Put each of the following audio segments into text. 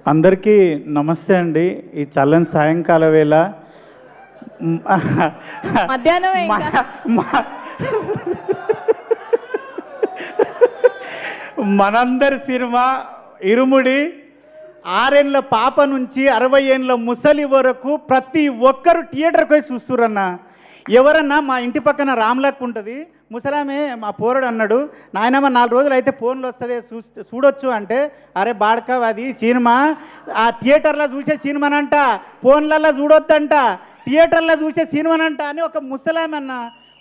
అందరికీ నమస్తే అండి. ఈ చల్లని సాయంకాల వేళ మధ్యాహ్నం మనందరి సినిమా ఇరుముడి 6 ఏళ్ళ పాప నుంచి 60 ఏళ్ళ ముసలి వరకు ప్రతి ఒక్కరు థియేటర్కి పోయి చూస్తురన్న. ఎవరన్నా మా ఇంటి పక్కన రామ్లక్ ఉంటుంది, ముసలామే మా పోరడు అన్నాడు, నాయనమ్మ 4 రోజులు అయితే ఫోన్లు వస్తుంది చూడొచ్చు అంటే, అరే బాడక అది సినిమా ఆ థియేటర్లో చూసే సినిమానంట, ఫోన్లలో చూడొద్దంట, థియేటర్లో చూసే సినిమానంట అని ఒక ముసలామె అన్న,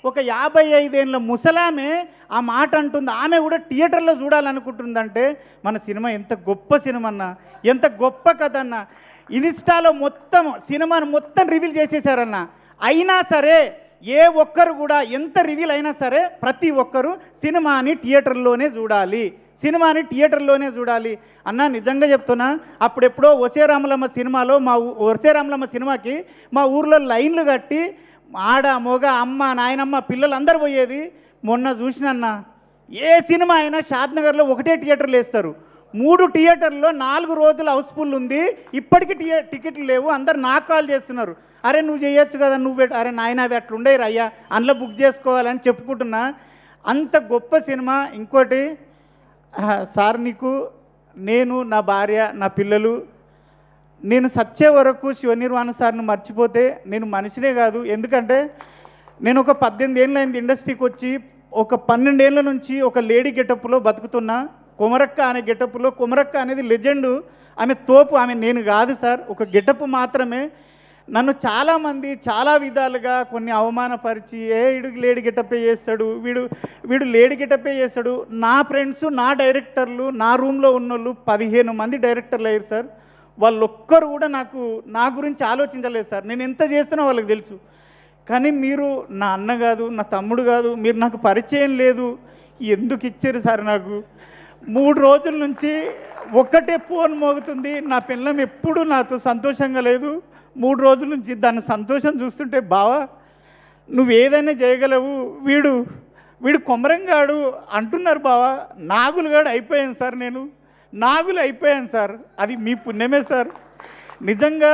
ఒక 55 ఏళ్ళ ముసలామే ఆ మాట అంటుంది. ఆమె కూడా థియేటర్లో చూడాలనుకుంటుందంటే మన సినిమా ఎంత గొప్ప సినిమా అన్న, ఎంత గొప్ప కథ అన్న. ఇన్స్టాలో మొత్తం సినిమాను మొత్తం రివీల్ చేసేసారన్న. అయినా సరే ఏ ఒక్కరు కూడా ఎంత రివీల్ అయినా సరే ప్రతి ఒక్కరు సినిమాని థియేటర్లోనే చూడాలి, సినిమాని థియేటర్లోనే చూడాలి అన్న. నిజంగా చెప్తున్నా, అప్పుడెప్పుడో ఒసే రామలమ్మ సినిమాలో ఒసే రామలమ్మ సినిమాకి మా ఊర్లో లైన్లు కట్టి ఆడ మొగ అమ్మ నాయనమ్మ పిల్లలందరూ పోయేది. మొన్న చూసినన్న ఏ సినిమా అయినా షాద్నగర్లో ఒకటే థియేటర్లు వేస్తారు, 3 థియేటర్లో 4 రోజులు హౌస్ఫుల్ ఉంది. ఇప్పటికీ టికెట్లు లేవు. అందరు నాకు కాల్ చేస్తున్నారు, అరే నువ్వు చేయొచ్చు కదా, నువ్వు అరే నాయన అవి అట్లుండేరు అయ్యా, అందులో బుక్ చేసుకోవాలని చెప్పుకుంటున్నా. అంత గొప్ప సినిమా. ఇంకోటి సార్, నీకు నేను నా భార్య నా పిల్లలు నేను సచ్చే వరకు శివనిర్వాణ సార్ని మర్చిపోతే నేను మనిషినే కాదు. ఎందుకంటే నేను ఒక 18 ఏళ్ళు అయింది ఇండస్ట్రీకి వచ్చి, ఒక 12 ఏళ్ళ నుంచి ఒక లేడీ గెటప్లో బతుకుతున్నా. కొమరక్క అనే గెటప్లో, కొమరక్క అనేది లెజెండు, ఆమె తోపు, ఆమె నేను కాదు సార్, ఒక గెటప్ మాత్రమే. నన్ను చాలామంది చాలా విధాలుగా కొన్ని అవమానపరిచి, వీడు లేడీ గెటప్పే చేస్తాడు, వీడు లేడీ గెటప్పే చేస్తాడు. నా ఫ్రెండ్స్ నా డైరెక్టర్లు నా రూమ్లో ఉన్నోళ్ళు 15 మంది డైరెక్టర్లు అయ్యారు సార్. వాళ్ళు ఒక్కరు కూడా నా గురించి ఆలోచించలేదు సార్. నేను ఎంత చేస్తున్నా వాళ్ళకి తెలుసు. కానీ మీరు నా అన్న కాదు, నా తమ్ముడు కాదు, మీరు నాకు పరిచయం లేదు, ఎందుకు ఇచ్చారు సార్? నాకు 3 రోజుల నుంచి ఒక్కటే ఫోన్ మోగుతుంది. నా పిల్లం ఎప్పుడు నాతో సంతోషంగా లేదు. 3 రోజుల నుంచి దాని సంతోషం చూస్తుంటే, బావా నువ్వు ఏదైనా చేయగలవు, వీడు కొమరంగాడు అంటున్నారు బావా. నాగులుగాడు అయిపోయాను సార్, నేను నాగులు అయిపోయాను సార్. అది మీ పుణ్యమే సార్. నిజంగా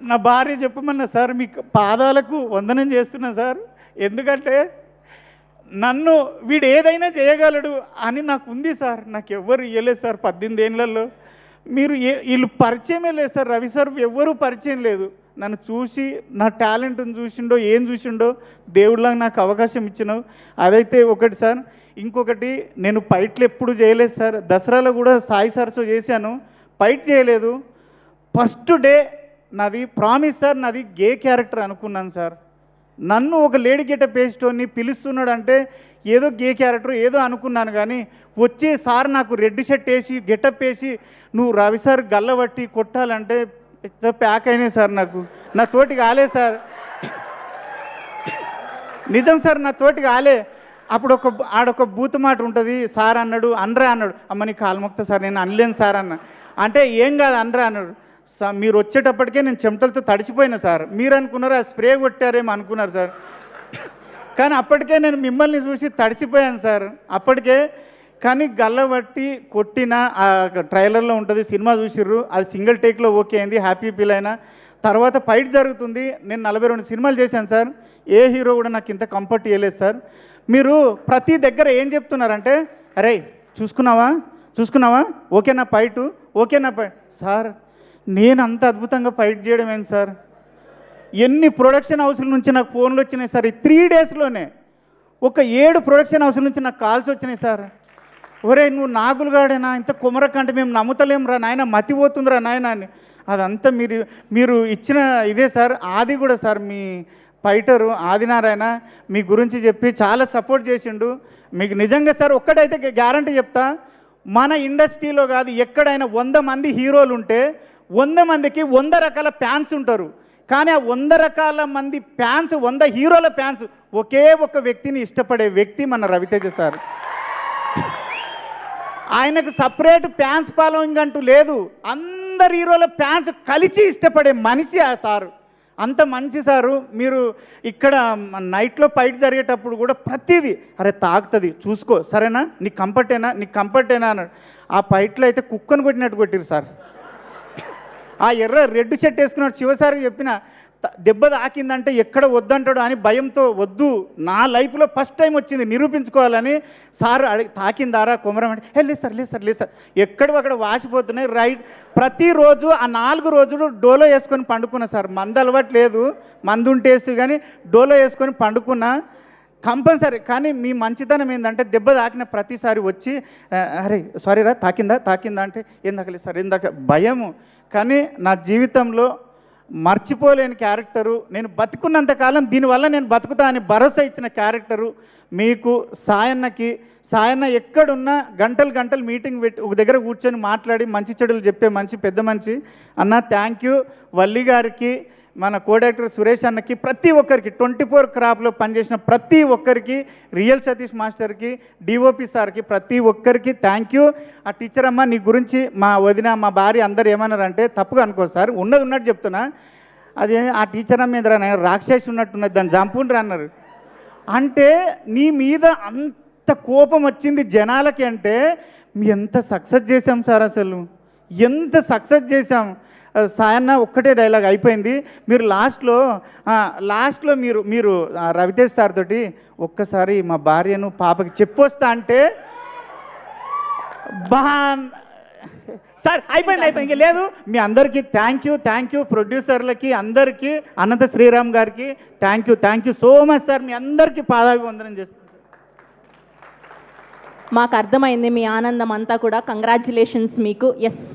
నా భార్య చెప్పమన్నా సార్, మీ పాదాలకు వందనం చేస్తున్నా సార్. ఎందుకంటే నన్ను వీడు ఏదైనా చేయగలడు అని నాకు ఉంది సార్. నాకు ఎవ్వరు ఇవ్వలేదు సార్ 18 ఏళ్ళల్లో. వీళ్ళు పరిచయమే లేదు సార్. రవి సార్ ఎవ్వరూ పరిచయం లేదు. నన్ను చూసి నా టాలెంట్ని చూసిండో ఏం చూసిండో దేవుడిలాగా నాకు అవకాశం ఇచ్చినావు. అదైతే ఒకటి సార్. ఇంకొకటి, నేను ఫైట్లు ఎప్పుడు చేయలేదు సార్. దసరాలో కూడా సాయి సార్తో చేశాను, ఫైట్ చేయలేదు. ఫస్ట్ డే నాది ప్రామిస్ సార్, నాది గే క్యారెక్టర్ అనుకున్నాను సార్. నన్ను ఒక లేడీ గెటప్ వేసేటోని పిలుస్తున్నాడు అంటే ఏదో గే క్యారెక్టర్ ఏదో అనుకున్నాను. కానీ వచ్చే సార్ నాకు రెడ్ షర్ట్ వేసి గెటప్ వేసి నువ్వు రవి సార్ గల్లబట్టి కొట్టాలంటే ప్యాక్ అయినాయి సార్. నా తోటి కాలే సార్, నిజం సార్, నా తోటి కాలే. అప్పుడు ఆడొక బూత్ మాట ఉంటుంది, సార్ అన్నాడు అనరా అన్నాడు. అమ్మ నీ కాలుమొక్త సార్, నేను అనలేను సార్ అన్న. అంటే ఏం కాదు అనరా అన్నాడు. సార్ మీరు వచ్చేటప్పటికే నేను చెమటలతో తడిచిపోయినా సార్. మీరు అనుకున్నారు ఆ స్ప్రే కొట్టారేమో అనుకున్నారు సార్. కానీ అప్పటికే నేను మిమ్మల్ని చూసి తడిచిపోయాను సార్ అప్పటికే. కానీ గల్లబట్టి కొట్టిన ఆ ట్రైలర్లో ఉంటుంది, సినిమా చూసిర్రు, అది సింగిల్ టేక్లో ఓకే అయింది, హ్యాపీ ఫీల్ అయినా. తర్వాత ఫైట్ జరుగుతుంది. నేను 42 సినిమాలు చేశాను సార్. ఏ హీరో కూడా నాకు ఇంత కంఫర్ట్ ఇవ్వలేదు సార్. మీరు ప్రతి దగ్గర ఏం చెప్తున్నారంటే, అరే చూసుకున్నావా ఓకేనా ఫైటు, ఓకేనా ఫైట్. సార్ నేను అంత అద్భుతంగా ఫైట్ చేయడం ఏంటి సార్? ఎన్ని ప్రొడక్షన్ హౌస్ల నుంచి నాకు ఫోన్లు వచ్చినాయి సార్. ఈ 3 డేస్లోనే ఒక 7 ప్రొడక్షన్ హౌస్ల నుంచి నాకు కాల్స్ వచ్చినాయి సార్. ఒరే నువ్వు నాగులుగాడేనా, ఇంత కుమరకంటే మేము నమ్ముతలేం రా నాయన, మతిపోతుందిరా నాయన అని. అదంతా మీరు ఇచ్చిన ఇదే సార్. ఆది కూడా సార్, మీ ఫైటరు ఆదినారాయణ మీ గురించి చెప్పి చాలా సపోర్ట్ చేసిండు. మీకు నిజంగా సార్ ఒక్కటైతే గ్యారంటీ చెప్తా, మన ఇండస్ట్రీలో కాదు ఎక్కడైనా 100 మంది హీరోలు ఉంటే 100 మందికి 100 రకాల ఫ్యాన్స్ ఉంటారు. కానీ ఆ 100 రకాల మంది ఫ్యాన్స్, 100 హీరోల ఫ్యాన్స్ ఒకే ఒక వ్యక్తిని ఇష్టపడే వ్యక్తి మన రవితేజ సార్. ఆయనకు సపరేట్ ఫ్యాన్స్ ఫాలోయింగ్ అంటూ లేదు. అందరు హీరోల ఫ్యాన్స్ కలిసి ఇష్టపడే మనిషి ఆ సారు. అంత మంచి సారు. మీరు ఇక్కడ నైట్లో ఫైట్ జరిగేటప్పుడు కూడా ప్రతిదీ అరే తాకుతుంది చూసుకో, సరేనా, నీకు కంఫర్టేనా అన్నాడు. ఆ ఫైట్లో అయితే కుక్కను కొట్టినట్టు కొట్టిరు సార్. ఆ ఎర్ర రెడ్ షర్ట్ వేసుకున్నాడు శివసారికి చెప్పిన దెబ్బ తాకిందంటే ఎక్కడ వద్దంటాడు అని భయంతో వద్దు, నా లైఫ్లో ఫస్ట్ టైం వచ్చింది నిరూపించుకోవాలని సార్ తాకిందారా కొమరం అంటే లేదు సార్ లేదు సార్ లేదు సార్, ఎక్కడక్కడ వాసిపోతున్నాయి రైట్. ప్రతిరోజు ఆ 4 రోజులు డోలో వేసుకొని పండుకున్నా సార్. మందు అలవాటు లేదు, మందు ఉంటేసి కానీ డోలో వేసుకొని పండుకున్నా కంపల్సరీ. కానీ మీ మంచితనం ఏంటంటే దెబ్బ తాకిన ప్రతిసారి వచ్చి అరే సారీ రా తాకిందా అంటే ఏందాక లేదు సార్ ఏందాక భయము. కానీ నా జీవితంలో మర్చిపోలేని క్యారెక్టరు, నేను బతుకున్నంతకాలం దీనివల్ల నేను బతుకుతా అని భరోసా ఇచ్చిన క్యారెక్టరు మీకు సాయన్నకి. సాయన్న ఎక్కడున్నా గంటలు మీటింగ్ పెట్టి ఒక దగ్గర కూర్చొని మాట్లాడి మంచి చెడులు చెప్పే పెద్ద మనిషి అన్న. Thank you. వల్లి గారికి, మన కోడైరెక్టర్ సురేష్ అన్నకి, ప్రతి ఒక్కరికి 24 క్రాప్లో పనిచేసిన ప్రతి ఒక్కరికి, రియల్ సతీష్ మాస్టర్కి, డిఓపి సార్కి, ప్రతి ఒక్కరికి థ్యాంక్ యూ. ఆ టీచర్ అమ్మ నీ గురించి మా వదిన మా భార్య అందరు ఏమన్నారంటే తప్పుగా అనుకో సార్, ఉన్నట్టు చెప్తున్నా, అది ఆ టీచర్ అమ్మ మీద రాక్షసి ఉన్నట్టున్నది దాన్ని చంపుండ్రు అన్నారు. అంటే నీ మీద అంత కోపం వచ్చింది జనాలకి అంటే మీ ఎంత సక్సెస్ చేశాం సార్, అసలు ఎంత సక్సెస్ చేశాం. సాయన్న ఒక్కటే డైలాగ్ అయిపోయింది. మీరు లాస్ట్లో మీరు రవితేజ్ సార్ తోటి ఒక్కసారి మా భార్యను పాపకి చెప్పొస్తా అంటే సార్ అయిపోయింది ఇంకా లేదు. మీ అందరికీ థ్యాంక్ యూ. ప్రొడ్యూసర్లకి అందరికీ, అనంత శ్రీరామ్ గారికి thank you so much sir. మీ అందరికీ పాదాభివందనం చేస్తాను. మాకు అర్థమైంది మీ ఆనందం అంతా కూడా. కంగ్రాచ్యులేషన్స్ మీకు. ఎస్.